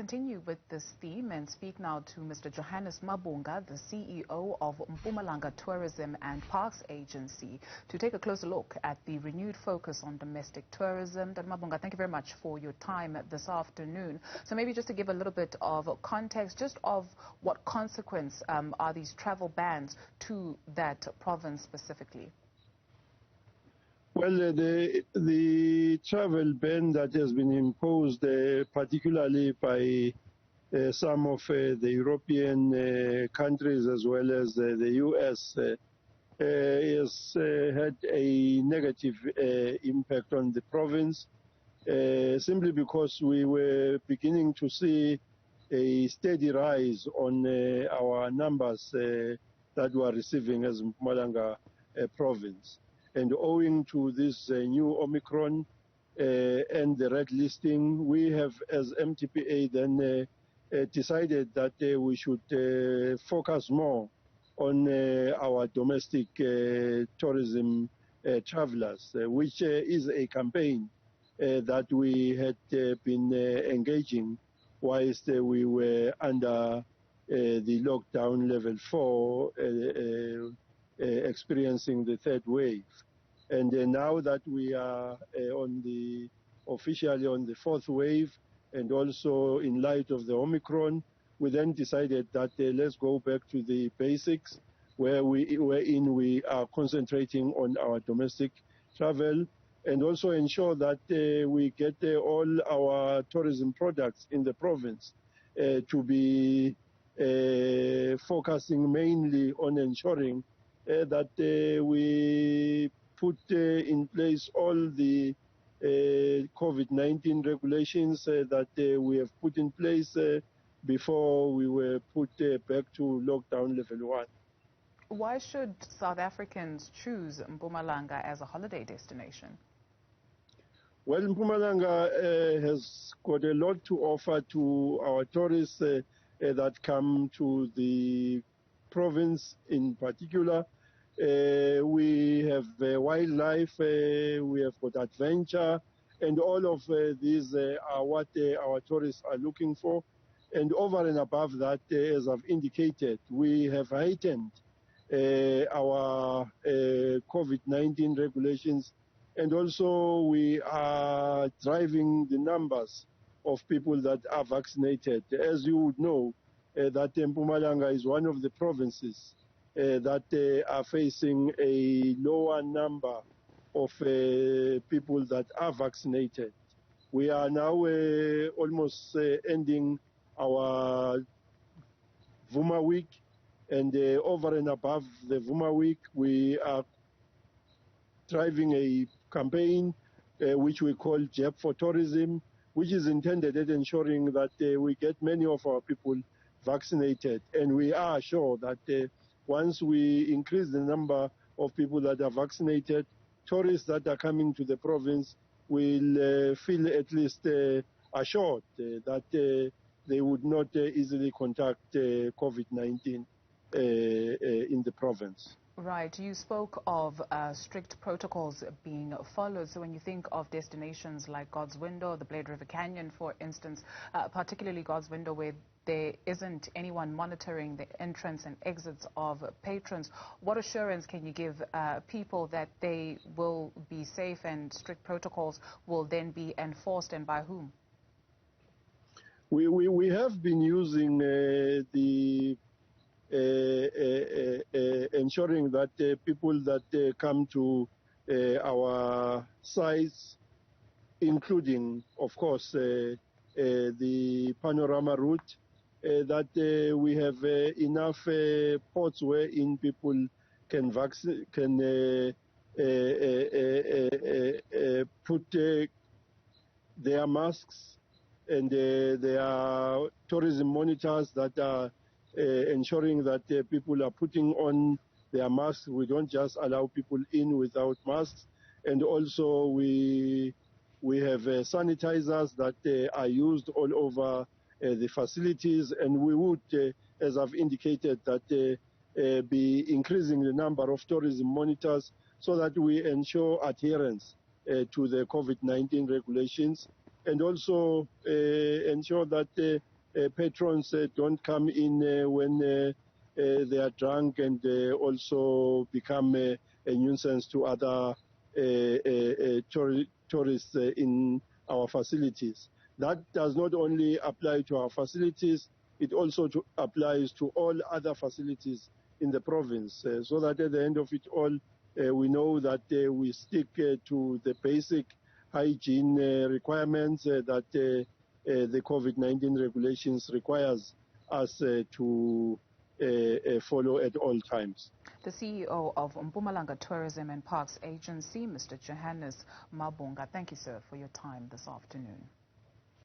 Continue with this theme and speak now to Mr. Johannes Nobunga, the CEO of Mpumalanga Tourism and Parks Agency, to take a closer look at the renewed focus on domestic tourism. Dr. Nobunga, thank you very much for your time this afternoon. So maybe just to give a little bit of context, just of what consequence are these travel bans to that province specifically? Well, the travel ban that has been imposed, particularly by some of the European countries as well as the US, has had a negative impact on the province, simply because we were beginning to see a steady rise on our numbers that we are receiving as Mpumalanga province. And owing to this new Omicron and the red listing, we have, as MTPA, then decided that we should focus more on our domestic tourism travelers, which is a campaign that we had been engaging whilst we were under the lockdown level 4, experiencing the third wave. And now that we are officially on the fourth wave, and also in light of the Omicron, we then decided that let's go back to the basics, wherein we are concentrating on our domestic travel, and also ensure that we get all our tourism products in the province to be focusing mainly on ensuring that we put in place all the COVID-19 regulations that we have put in place before we were put back to lockdown level 1. Why should South Africans choose Mpumalanga as a holiday destination? Well, Mpumalanga has got a lot to offer to our tourists that come to the province in particular. We have wildlife, we have got adventure, and all of these are what our tourists are looking for. And over and above that, as I've indicated, we have heightened our COVID-19 regulations, and also we are driving the numbers of people that are vaccinated. As you would know, that Mpumalanga is one of the provinces that are facing a lower number of people that are vaccinated. We are now almost ending our Vuma week, and over and above the Vuma week, we are driving a campaign which we call JEP for Tourism, which is intended at ensuring that we get many of our people vaccinated. And we are sure that once we increase the number of people that are vaccinated, tourists that are coming to the province will feel at least assured that they would not easily contact COVID-19 in the province. Right. You spoke of strict protocols being followed. So when you think of destinations like God's Window, the Blade River Canyon, for instance, particularly God's Window, where there isn't anyone monitoring the entrance and exits of patrons, what assurance can you give people that they will be safe and strict protocols will then be enforced, and by whom? We have been using the ensuring that people that come to our sites, including, of course, the panorama route, that we have enough ports wherein people can put their masks, and there are tourism monitors that are ensuring that people are putting on their masks. We don't just allow people in without masks. And also we have sanitizers that are used all over the facilities, and we would, as I've indicated, that be increasing the number of tourism monitors so that we ensure adherence to the COVID-19 regulations, and also ensure that patrons don't come in when they are drunk and also become a nuisance to other tourists in our facilities. That does not only apply to our facilities, it also applies to all other facilities in the province, so that at the end of it all, we know that we stick to the basic hygiene requirements that the COVID-19 regulations requires us to follow at all times. The CEO of Mpumalanga Tourism and Parks Agency, Mr. Johannes Nobunga. Thank you, sir, for your time this afternoon.